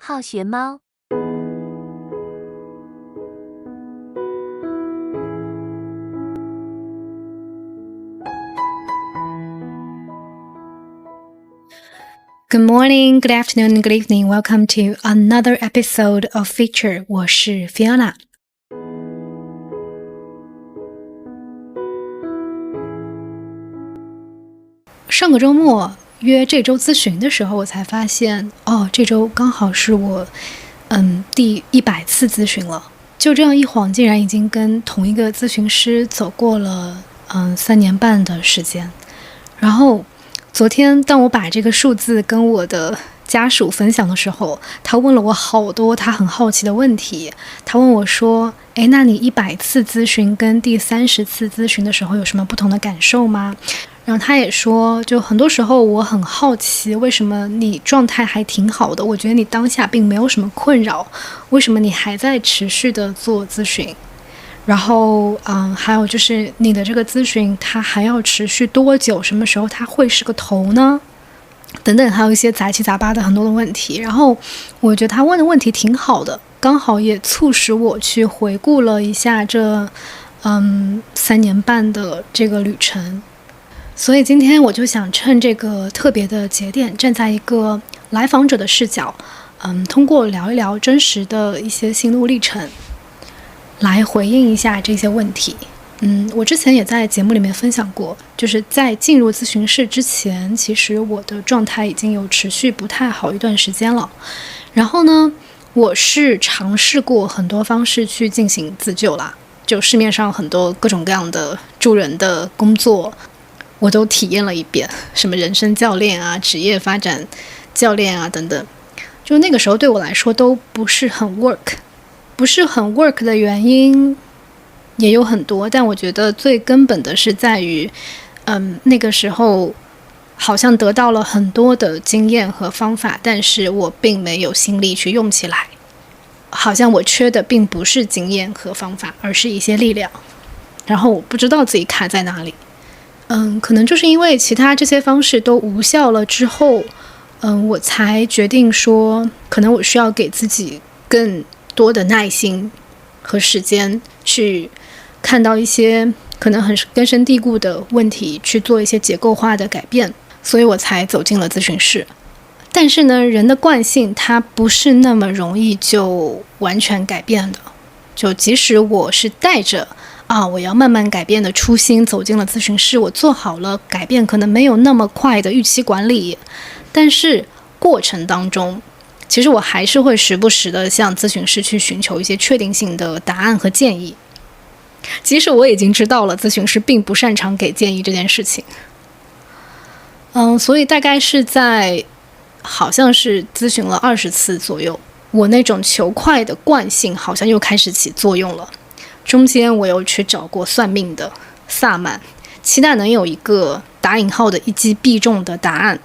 好学猫。Good morning, good afternoon, good evening. Welcome to another episode of Feature. 我是 Fiona。上个周末约这周咨询的时候，我才发现，这周刚好是我第100次咨询了。就这样一晃，竟然已经跟同一个咨询师走过了3年半的时间。然后昨天当我把这个数字跟我的家属分享的时候，他问了我好多他很好奇的问题。他问我说，那你100次咨询跟第30次咨询的时候有什么不同的感受吗？然后他也说，就很多时候我很好奇，为什么你状态还挺好的，我觉得你当下并没有什么困扰，为什么你还在持续的做咨询？然后还有就是你的这个咨询它还要持续多久，什么时候它会是个头呢？等等，还有一些杂七杂八的很多的问题。然后我觉得他问的问题挺好的，刚好也促使我去回顾了一下这3年半的这个旅程。所以今天我就想趁这个特别的节点，站在一个来访者的视角，通过聊一聊真实的一些心路历程，来回应一下这些问题。我之前也在节目里面分享过，就是在进入咨询室之前，其实我的状态已经有持续不太好一段时间了。然后呢，我是尝试过很多方式去进行自救啦，就市面上很多各种各样的助人的工作我都体验了一遍，什么人生教练啊、职业发展教练啊等等。就那个时候对我来说都不是很 work。不是很 work 的原因也有很多，但我觉得最根本的是在于那个时候好像得到了很多的经验和方法，但是我并没有心力去用起来。好像我缺的并不是经验和方法，而是一些力量。然后我不知道自己卡在哪里。可能就是因为其他这些方式都无效了之后，我才决定说，可能我需要给自己更多的耐心和时间，去看到一些可能很根深蒂固的问题，去做一些结构化的改变，所以我才走进了咨询室。但是呢，人的惯性它不是那么容易就完全改变的。就即使我是带着我要慢慢改变的初心走进了咨询室，我做好了改变可能没有那么快的预期管理，但是过程当中其实我还是会时不时的向咨询师去寻求一些确定性的答案和建议，即使我已经知道了咨询师并不擅长给建议这件事情。所以大概是在好像是咨询了20次左右，我那种求快的惯性好像又开始起作用了。中间我又去找过算命的、萨满，期待能有一个打引号的一击必中的答案。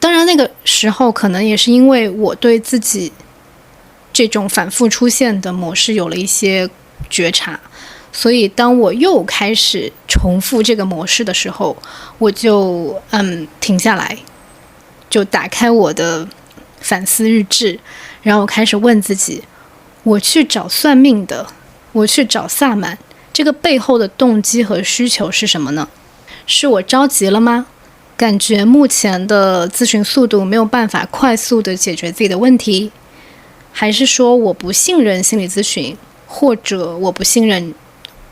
当然那个时候可能也是因为我对自己这种反复出现的模式有了一些觉察，所以当我又开始重复这个模式的时候，我就停下来，就打开我的反思日志，然后我开始问自己，我去找算命的，我去找萨满，这个背后的动机和需求是什么呢？是我着急了吗？感觉目前的咨询速度没有办法快速的解决自己的问题，还是说我不信任心理咨询，或者我不信任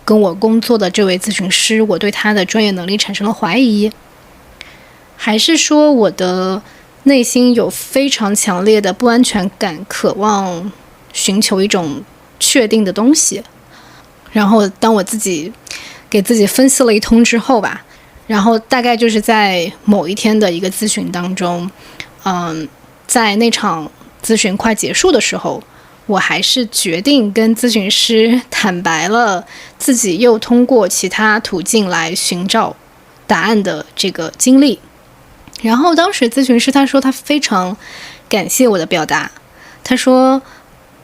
跟我工作的这位咨询师，我对他的专业能力产生了怀疑，还是说我的内心有非常强烈的不安全感，渴望寻求一种确定的东西。然后当我自己给自己分析了一通之后吧，然后大概就是在某一天的一个咨询当中，在那场咨询快结束的时候，我还是决定跟咨询师坦白了自己又通过其他途径来寻找答案的这个经历。然后当时咨询师他说他非常感谢我的表达，他说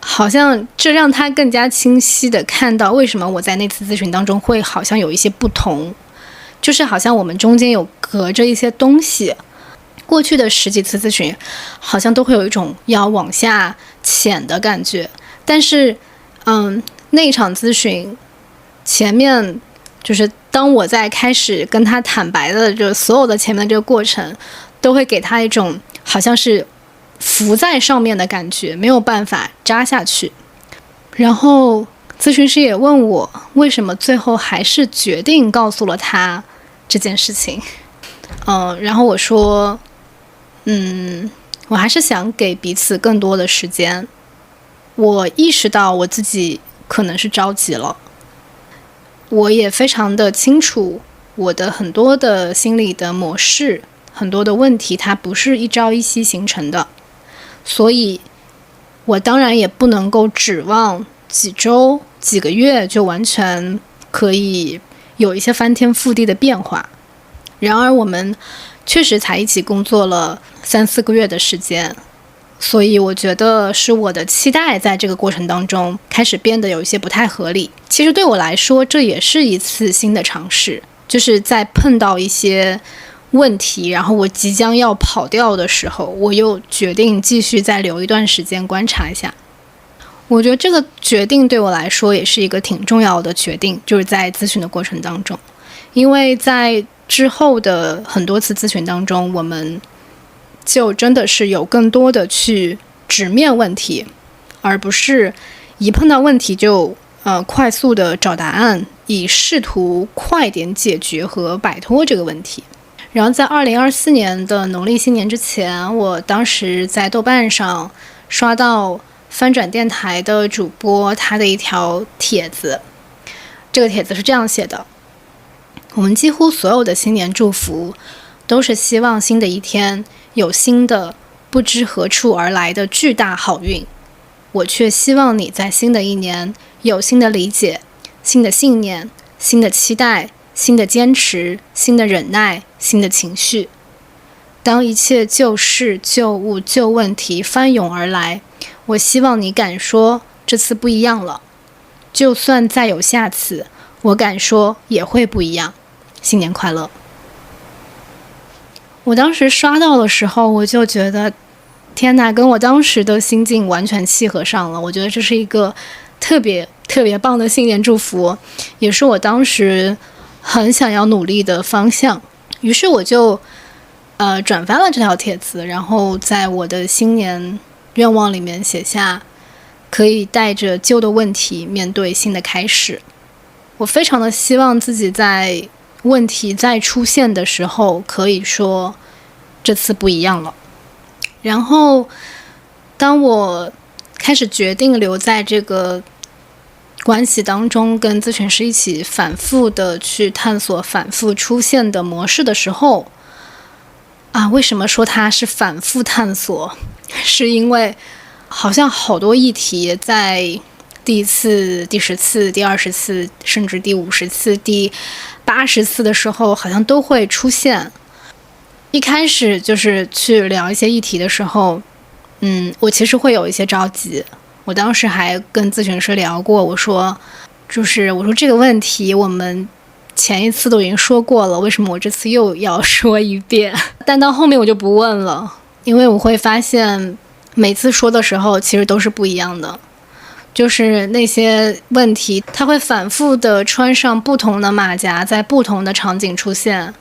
好像这让他更加清晰的看到为什么我在那次咨询当中会好像有一些不同，就是好像我们中间有隔着一些东西。过去的10几次咨询好像都会有一种要往下潜的感觉，但是那一场咨询前面，就是当我在开始跟他坦白的就所有的前面的这个过程，都会给他一种好像是浮在上面的感觉，没有办法扎下去。然后咨询师也问我为什么最后还是决定告诉了他这件事情。然后我说我还是想给彼此更多的时间。我意识到我自己可能是着急了，我也非常的清楚我的很多的心理的模式，很多的问题它不是一朝一夕形成的，所以我当然也不能够指望几周几个月就完全可以有一些翻天覆地的变化。然而我们确实才一起工作了3-4个月的时间，所以我觉得是我的期待在这个过程当中开始变得有一些不太合理。其实对我来说这也是一次新的尝试，就是在碰到一些问题然后我即将要跑掉的时候，我又决定继续再留一段时间观察一下。我觉得这个决定对我来说也是一个挺重要的决定，就是在咨询的过程当中。因为在之后的很多次咨询当中，我们就真的是有更多的去直面问题，而不是一碰到问题就快速的找答案，以试图快点解决和摆脱这个问题。然后在2024年的农历新年之前，我当时在豆瓣上刷到翻转电台的主播他的一条帖子，这个帖子是这样写的：我们几乎所有的新年祝福都是希望新的一天有新的不知何处而来的巨大好运，我却希望你在新的一年有新的理解、新的信念、新的期待、新的坚持、新的忍耐、新的情绪。当一切旧事、旧物、旧问题翻涌而来，我希望你敢说这次不一样了，就算再有下次，我敢说也会不一样。新年快乐。我当时刷到的时候，我就觉得天哪，跟我当时的心境完全契合上了。我觉得这是一个特别特别棒的新年祝福，也是我当时很想要努力的方向。于是我就转发了这条帖子，然后在我的新年愿望里面写下可以带着旧的问题面对新的开始。我非常的希望自己在问题再出现的时候可以说这次不一样了。然后当我开始决定留在这个关系当中，跟咨询师一起反复的去探索反复出现的模式的时候为什么说它是反复探索？是因为好像好多议题在第1次、第10次、第20次，甚至第50次、第80次的时候好像都会出现。一开始就是去聊一些议题的时候我其实会有一些着急。我当时还跟咨询师聊过，我说这个问题我们前一次都已经说过了，为什么我这次又要说一遍？但到后面我就不问了，因为我会发现每次说的时候其实都是不一样的，就是那些问题它会反复的穿上不同的马甲，在不同的场景出现，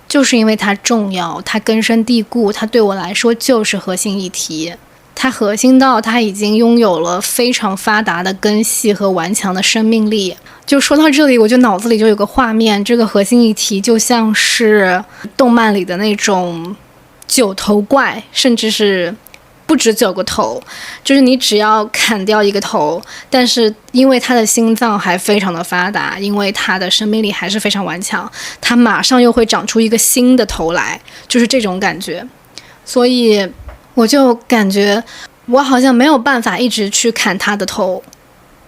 就是因为它重要，它根深蒂固，它对我来说就是核心议题。它核心到它已经拥有了非常发达的根系和顽强的生命力。就说到这里，我就脑子里就有个画面，这个核心议题就像是动漫里的那种9头怪，甚至是不止9个头，就是你只要砍掉一个头，但是因为它的心脏还非常的发达，因为它的生命力还是非常顽强，它马上又会长出一个新的头来，就是这种感觉。所以我就感觉我好像没有办法一直去砍它的头，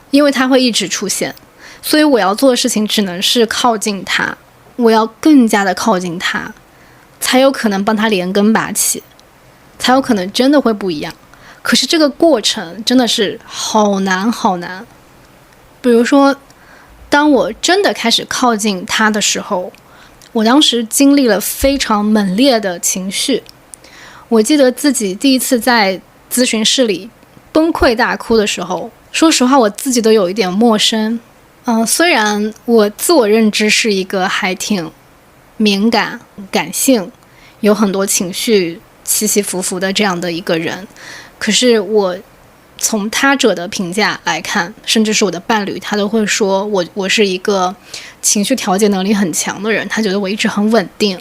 因为它会一直出现，所以我要做的事情只能是靠近它，我要更加的靠近它，才有可能帮它连根拔起，才有可能真的会不一样。可是这个过程真的是好难好难。比如说当我真的开始靠近它的时候，我当时经历了非常猛烈的情绪，我记得自己第一次在咨询室里崩溃大哭的时候，说实话我自己都有一点陌生。虽然我自我认知是一个还挺敏感、感性，有很多情绪起起伏伏的这样的一个人，可是我从他者的评价来看，甚至是我的伴侣，他都会说我是一个情绪调节能力很强的人，他觉得我一直很稳定。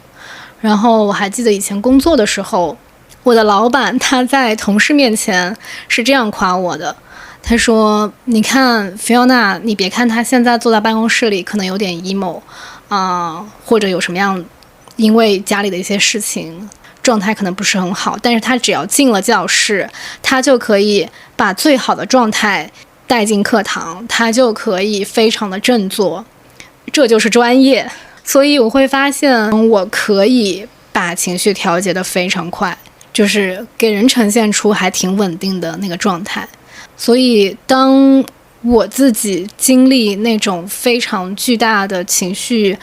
然后我还记得以前工作的时候，我的老板他在同事面前是这样夸我的，他说你看菲奥娜，你别看他现在坐在办公室里可能有点 emo 或者有什么样因为家里的一些事情状态可能不是很好，但是他只要进了教室，他就可以把最好的状态带进课堂，他就可以非常的振作，这就是专业。所以我会发现我可以把情绪调节得非常快，就是给人呈现出还挺稳定的那个状态。所以当我自己经历那种非常巨大的情绪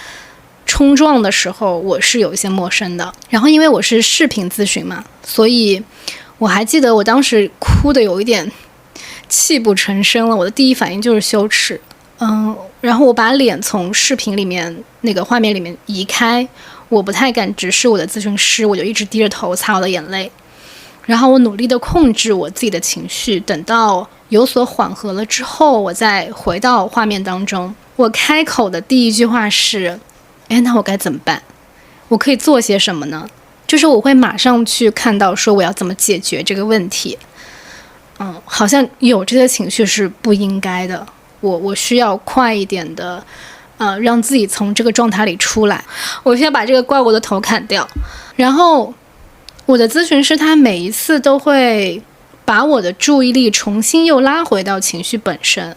冲撞的时候，我是有一些陌生的。然后因为我是视频咨询嘛，所以我还记得我当时哭的有一点泣不成声了，我的第一反应就是羞耻。然后我把脸从视频里面那个画面里面移开，我不太敢直视我的咨询师，我就一直低着头擦我的眼泪。然后我努力的控制我自己的情绪，等到有所缓和了之后，我再回到画面当中。我开口的第一句话是，那我该怎么办？我可以做些什么呢？就是我会马上去看到说我要怎么解决这个问题。好像有这些情绪是不应该的，我需要快一点的让自己从这个状态里出来，我需要把这个怪物的头砍掉。然后我的咨询师他每一次都会把我的注意力重新又拉回到情绪本身，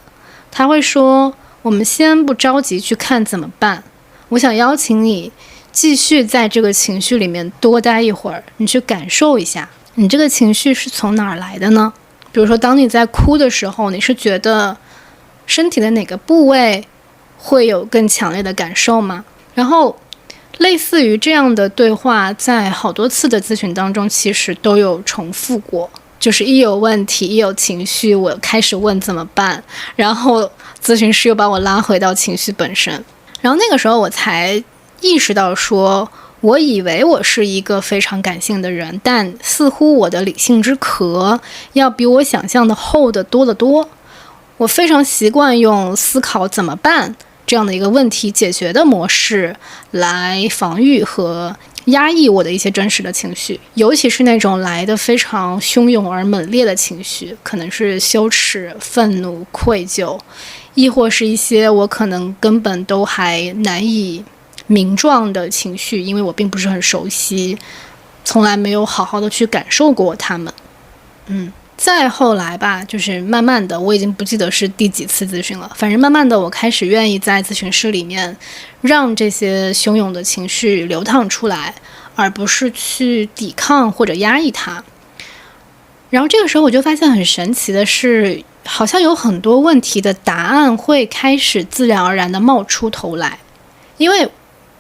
他会说我们先不着急去看怎么办，我想邀请你继续在这个情绪里面多待一会儿，你去感受一下你这个情绪是从哪儿来的呢？比如说当你在哭的时候，你是觉得身体的哪个部位会有更强烈的感受吗？然后类似于这样的对话在好多次的咨询当中其实都有重复过，就是一有问题一有情绪我开始问怎么办，然后咨询师又把我拉回到情绪本身。然后那个时候我才意识到说，我以为我是一个非常感性的人，但似乎我的理性之壳要比我想象的厚得多得多。我非常习惯用思考怎么办这样的一个问题解决的模式来防御和压抑我的一些真实的情绪，尤其是那种来得非常汹涌而猛烈的情绪，可能是羞耻、愤怒、愧疚，亦或是一些我可能根本都还难以名状的情绪，因为我并不是很熟悉，从来没有好好的去感受过它们。再后来吧，就是慢慢的，我已经不记得是第几次咨询了，反正慢慢的我开始愿意在咨询室里面让这些汹涌的情绪流淌出来，而不是去抵抗或者压抑它。然后这个时候我就发现很神奇的是，好像有很多问题的答案会开始自然而然的冒出头来。因为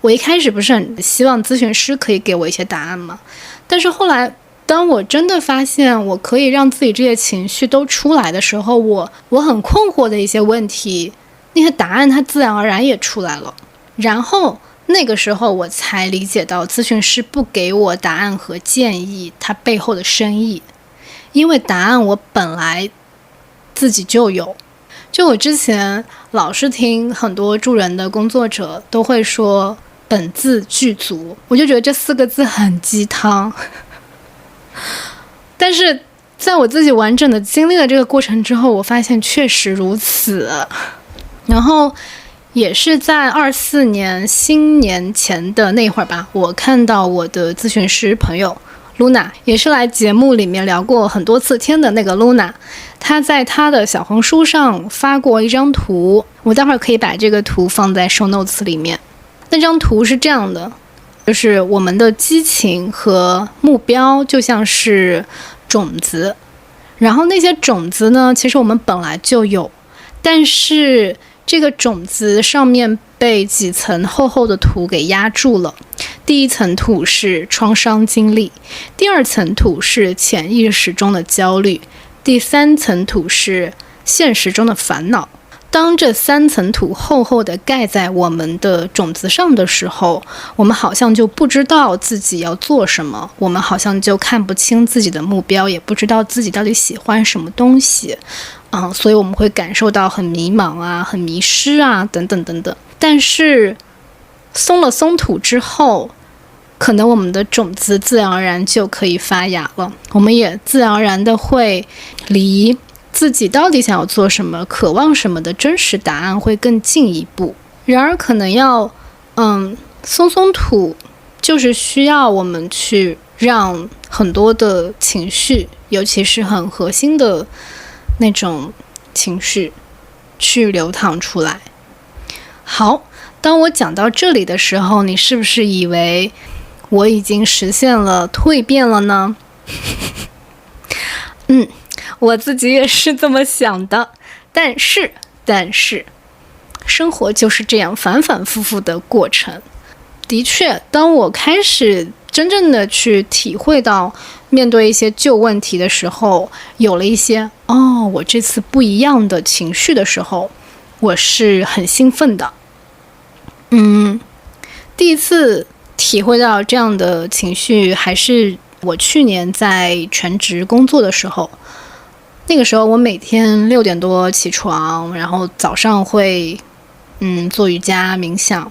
我一开始不是很希望咨询师可以给我一些答案嘛，但是后来当我真的发现我可以让自己这些情绪都出来的时候，我很困惑的一些问题，那些答案它自然而然也出来了。然后那个时候我才理解到咨询师不给我答案和建议它背后的深意，因为答案我本来自己就有。就我之前老是听很多助人的工作者都会说本自具足，我就觉得这4个字很鸡汤。但是在我自己完整的经历了这个过程之后，我发现确实如此。然后也是在24年新年前的那会儿吧，我看到我的咨询师朋友 Luna， 也是来节目里面聊过很多次天的那个 Luna， 她在她的小红书上发过一张图，我待会儿可以把这个图放在 show notes 里面。那张图是这样的，就是我们的激情和目标就像是种子，然后那些种子呢，其实我们本来就有，但是这个种子上面被几层厚厚的土给压住了。第一层土是创伤经历，第二层土是潜意识中的焦虑，第三层土是现实中的烦恼。当这三层土厚厚地盖在我们的种子上的时候，我们好像就不知道自己要做什么，我们好像就看不清自己的目标，也不知道自己到底喜欢什么东西。所以我们会感受到很迷茫啊，很迷失啊，等等等等。但是松了松土之后，可能我们的种子自然而然就可以发芽了，我们也自然而然的会离自己到底想要做什么、渴望什么的真实答案会更进一步。然而可能要松松土，就是需要我们去让很多的情绪，尤其是很核心的那种情绪去流淌出来。好，当我讲到这里的时候，你是不是以为我已经实现了蜕变了呢？我自己也是这么想的，但是生活就是这样反反复复的过程。的确，当我开始真正的去体会到面对一些旧问题的时候，有了一些我这次不一样的情绪的时候，我是很兴奋的。第一次体会到这样的情绪还是我去年在全职工作的时候。那个时候我每天6点多起床，然后早上会做瑜伽冥想，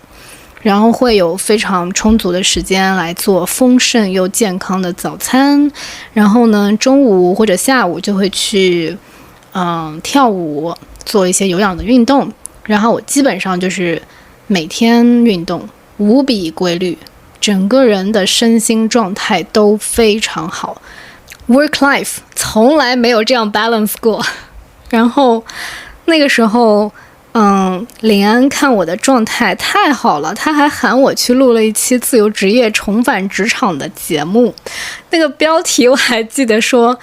然后会有非常充足的时间来做丰盛又健康的早餐，然后呢中午或者下午就会去跳舞，做一些有氧的运动，然后我基本上就是每天运动，无比规律，整个人的身心状态都非常好。Work life 从来没有这样 balance 过。然后那个时候林安看我的状态太好了，他还喊我去录了一期自由职业重返职场的节目。那个标题我还记得说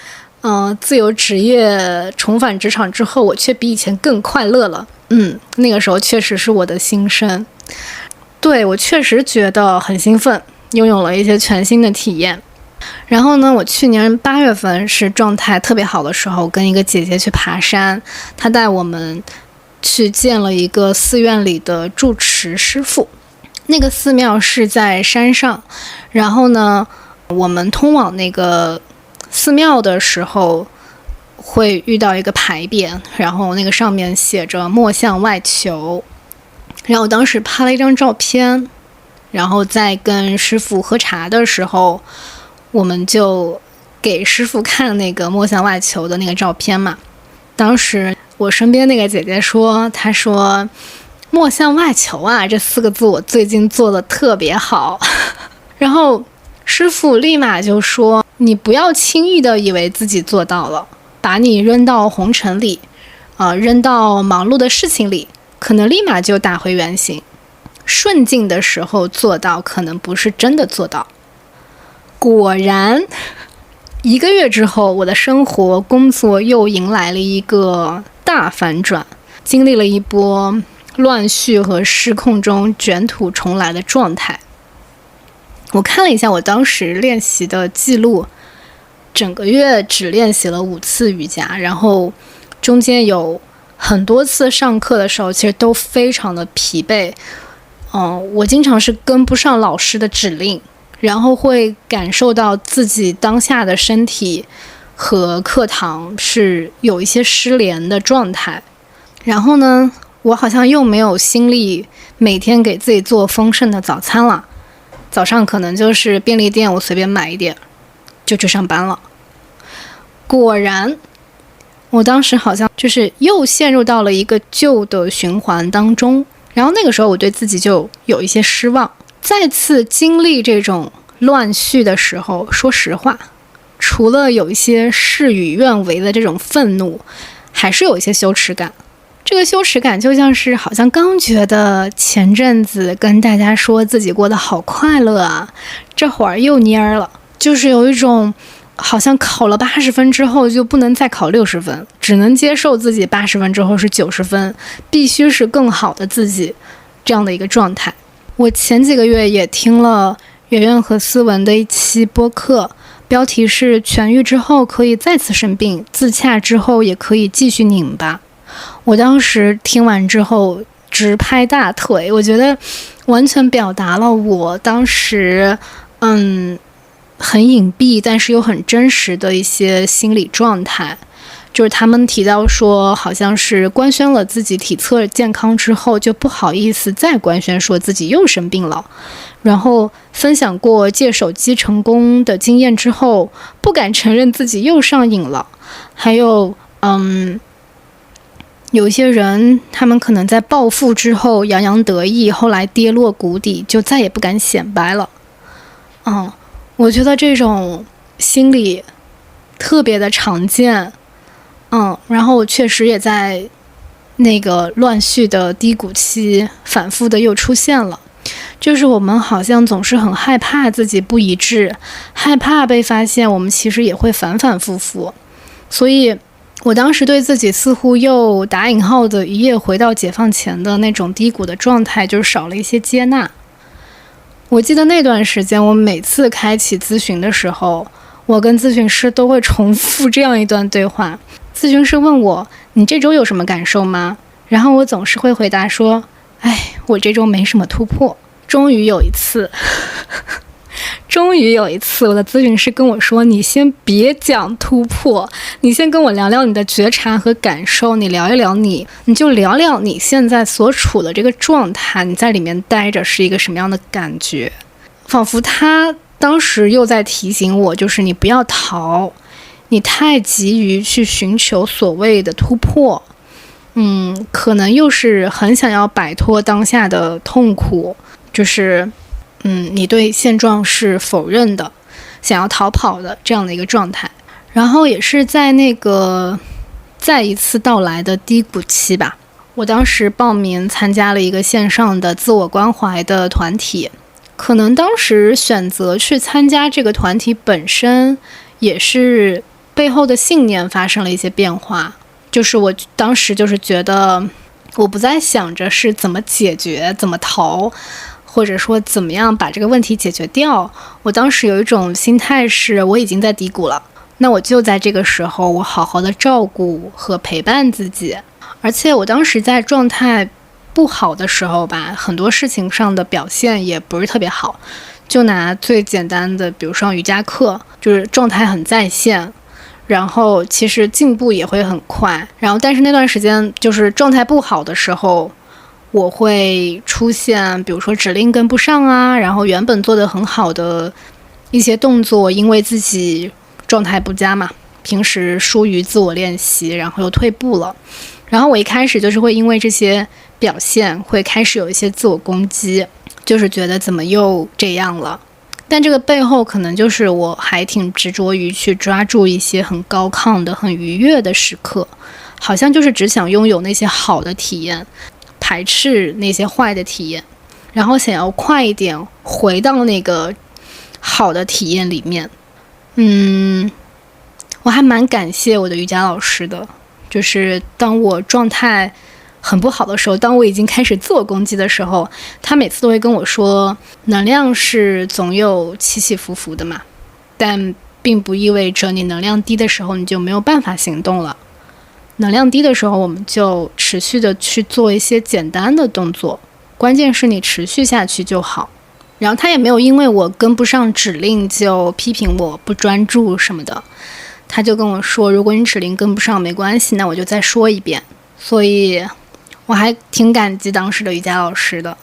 自由职业重返职场之后，我却比以前更快乐了。那个时候确实是我的心声。对，我确实觉得很兴奋，拥有了一些全新的体验。然后呢，我去年8月份是状态特别好的时候，跟一个姐姐去爬山，她带我们去见了一个寺院里的住持师傅。那个寺庙是在山上，然后呢，我们通往那个寺庙的时候会遇到一个牌匾，然后那个上面写着莫向外求。然后我当时拍了一张照片，然后在跟师傅喝茶的时候，我们就给师傅看那个莫向外求的那个照片嘛。当时我身边那个姐姐说，她说莫向外求啊，这4个字我最近做的特别好。然后师傅立马就说，你不要轻易的以为自己做到了，把你扔到红尘里扔到忙碌的事情里，可能立马就打回原形。顺境的时候做到，可能不是真的做到。果然1个月之后，我的生活工作又迎来了一个大反转，经历了一波乱序和失控中卷土重来的状态。我看了一下我当时练习的记录，整个月只练习了5次瑜伽，然后中间有很多次上课的时候其实都非常的疲惫。我经常是跟不上老师的指令，然后会感受到自己当下的身体和课堂是有一些失联的状态。然后呢，我好像又没有心力每天给自己做丰盛的早餐了，早上可能就是便利店我随便买一点就去上班了。果然我当时好像就是又陷入到了一个旧的循环当中，然后那个时候我对自己就有一些失望。再次经历这种乱序的时候，说实话，除了有一些事与愿违的这种愤怒，还是有一些羞耻感。这个羞耻感就像是好像刚觉得前阵子跟大家说自己过得好快乐啊，这会儿又蔫了，就是有一种好像考了80分之后就不能再考60分，只能接受自己80分之后是90分，必须是更好的自己。这样的一个状态。我前几个月也听了圆圆和思文的一期播客，标题是痊愈之后可以再次生病，自洽之后也可以继续拧巴。我当时听完之后直拍大腿，我觉得完全表达了我当时很隐蔽但是又很真实的一些心理状态。就是他们提到说，好像是官宣了自己体测健康之后，就不好意思再官宣说自己又生病了。然后分享过戒手机成功的经验之后，不敢承认自己又上瘾了。还有，有一些人，他们可能在暴富之后洋洋得意，后来跌落谷底，就再也不敢显摆了。我觉得这种心理特别的常见。然后我确实也在那个乱序的低谷期反复的又出现了，就是我们好像总是很害怕自己不一致，害怕被发现，我们其实也会反反复复。所以我当时对自己似乎又打引号的一夜回到解放前的那种低谷的状态，就是少了一些接纳。我记得那段时间，我每次开启咨询的时候，我跟咨询师都会重复这样一段对话。咨询师问我，你这周有什么感受吗？然后我总是会回答说，我这周没什么突破。终于有一次我的咨询师跟我说，你先别讲突破，你先跟我聊聊你的觉察和感受，你聊一聊你就聊聊你现在所处的这个状态，你在里面待着是一个什么样的感觉。仿佛他当时又在提醒我，就是你不要逃，你太急于去寻求所谓的突破，可能又是很想要摆脱当下的痛苦，就是你对现状是否认的，想要逃跑的这样的一个状态。然后也是在那个再一次到来的低谷期吧，我当时报名参加了一个线上的自我关怀的团体。可能当时选择去参加这个团体本身也是背后的信念发生了一些变化，就是我当时就是觉得我不再想着是怎么解决怎么逃，或者说怎么样把这个问题解决掉。我当时有一种心态是，我已经在低谷了，那我就在这个时候我好好的照顾和陪伴自己。而且我当时在状态不好的时候吧，很多事情上的表现也不是特别好。就拿最简单的比如上瑜伽课，就是状态很在线，然后其实进步也会很快，然后但是那段时间就是状态不好的时候，我会出现比如说指令跟不上啊，然后原本做得很好的一些动作，因为自己状态不佳嘛，平时疏于自我练习，然后又退步了。然后我一开始就是会因为这些表现会开始有一些自我攻击，就是觉得怎么又这样了。但这个背后可能就是我还挺执着于去抓住一些很高亢的很愉悦的时刻，好像就是只想拥有那些好的体验，排斥那些坏的体验，然后想要快一点回到那个好的体验里面。我还蛮感谢我的瑜伽老师的，就是当我状态很不好的时候，当我已经开始自我攻击的时候，他每次都会跟我说，能量是总有起起伏伏的嘛，但并不意味着你能量低的时候你就没有办法行动了。能量低的时候，我们就持续的去做一些简单的动作，关键是你持续下去就好。然后他也没有因为我跟不上指令就批评我不专注什么的，他就跟我说，如果你指令跟不上没关系，那我就再说一遍。所以我还挺感激当时的瑜伽老师的。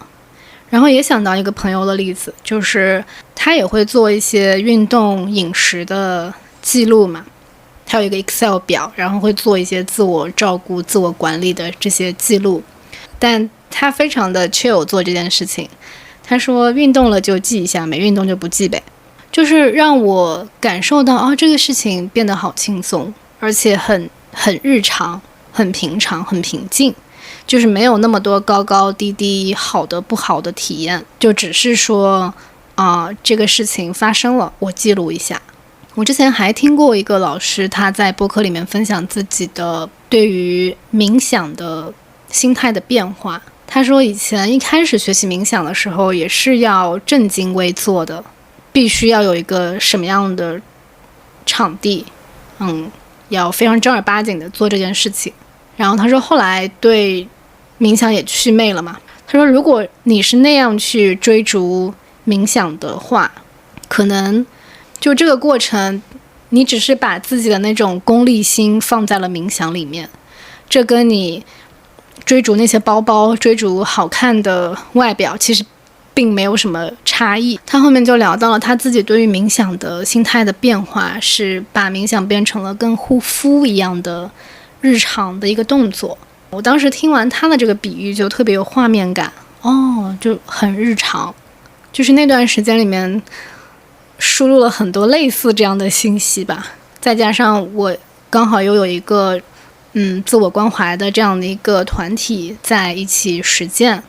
然后也想到一个朋友的例子，就是他也会做一些运动饮食的记录嘛，他有一个 Excel 表，然后会做一些自我照顾自我管理的这些记录，但他非常的 chill 做这件事情。他说运动了就记一下，没运动就不记呗，就是让我感受到这个事情变得好轻松，而且很日常，很平常，很平静，就是没有那么多高高低低好的不好的体验，就只是说这个事情发生了，我记录一下。我之前还听过一个老师，他在播客里面分享自己的对于冥想的心态的变化，他说以前一开始学习冥想的时候也是要正襟危坐的，必须要有一个什么样的场地，要非常正儿八经的做这件事情。然后他说后来对冥想也祛魅了嘛。他说如果你是那样去追逐冥想的话，可能就这个过程你只是把自己的那种功利心放在了冥想里面，这跟你追逐那些包包，追逐好看的外表其实并没有什么差异。他后面就聊到了他自己对于冥想的心态的变化，是把冥想变成了跟护肤一样的日常的一个动作。我当时听完他的这个比喻就特别有画面感，就很日常，就是那段时间里面输入了很多类似这样的信息吧，再加上我刚好又有一个自我关怀的这样的一个团体在一起实践，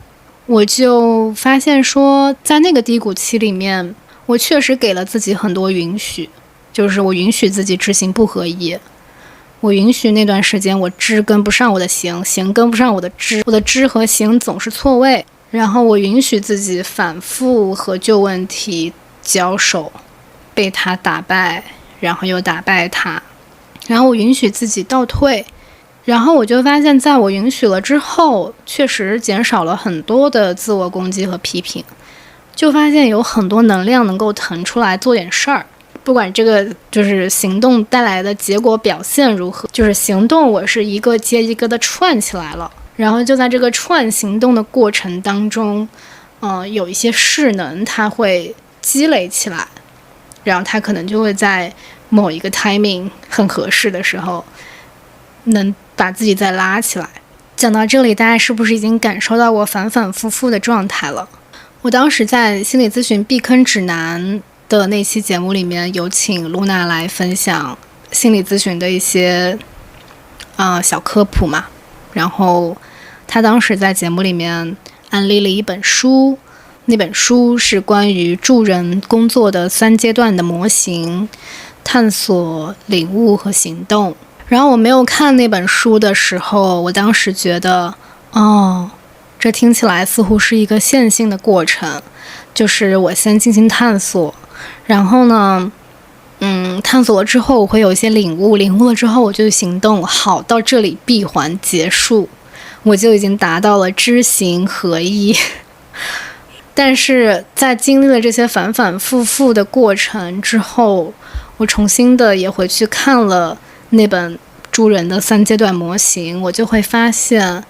我就发现说在那个低谷期里面，我确实给了自己很多允许，就是我允许自己知行不合一，我允许那段时间我知跟不上我的行，行跟不上我的知，我的知和行总是错位，然后我允许自己反复和旧问题交手，被他打败，然后又打败他，然后我允许自己倒退，然后我就发现在我允许了之后，确实减少了很多的自我攻击和批评，就发现有很多能量能够腾出来做点事儿，不管这个就是行动带来的结果表现如何，就是行动我是一个接一个的串起来了，然后就在这个串行动的过程当中，有一些势能它会积累起来，然后它可能就会在某一个 timing 很合适的时候能把自己再拉起来。讲到这里，大家是不是已经感受到我反反复复的状态了？我当时在心理咨询避坑指南的那期节目里面有请露娜来分享心理咨询的一些小科普嘛，然后她当时在节目里面安利了一本书，那本书是关于助人工作的3阶段的模型，探索、领悟和行动。然后我没有看那本书的时候，我当时觉得这听起来似乎是一个线性的过程，就是我先进行探索，然后呢探索了之后我会有一些领悟，领悟了之后我就行动，好，到这里闭环结束，我就已经达到了知行合一。但是在经历了这些反反复复的过程之后，我重新的也回去看了那本助人的3阶段模型，我就会发现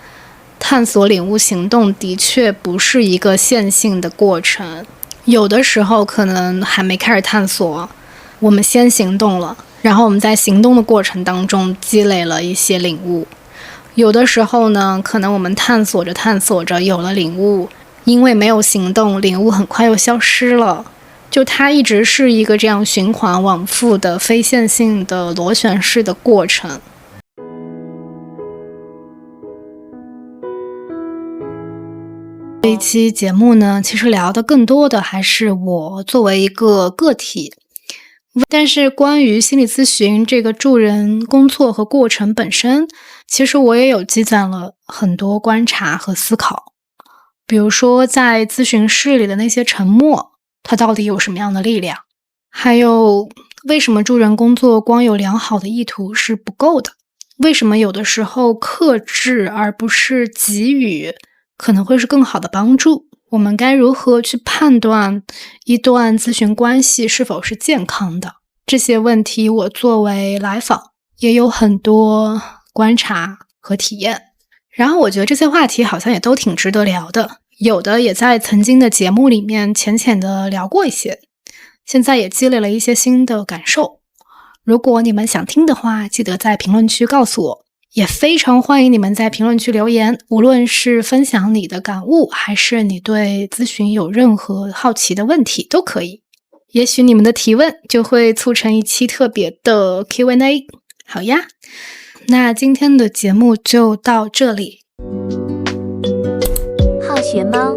探索、领悟、行动的确不是一个线性的过程，有的时候可能还没开始探索，我们先行动了，然后我们在行动的过程当中积累了一些领悟，有的时候呢，可能我们探索着有了领悟，因为没有行动，领悟很快又消失了，就它一直是一个这样循环往复的非线性的螺旋式的过程。这一期节目呢，其实聊的更多的还是我作为一个个体，但是关于心理咨询这个助人工作和过程本身，其实我也有积攒了很多观察和思考。比如说在咨询室里的那些沉默，它到底有什么样的力量？还有为什么助人工作光有良好的意图是不够的？为什么有的时候克制而不是给予可能会是更好的帮助？我们该如何去判断一段咨询关系是否是健康的？这些问题我作为来访也有很多观察和体验，然后我觉得这些话题好像也都挺值得聊的，有的也在曾经的节目里面浅浅的聊过一些，现在也积累了一些新的感受。如果你们想听的话，记得在评论区告诉我，也非常欢迎你们在评论区留言，无论是分享你的感悟，还是你对咨询有任何好奇的问题都可以，也许你们的提问就会促成一期特别的 Q&A。 好呀，那今天的节目就到这里。好学猫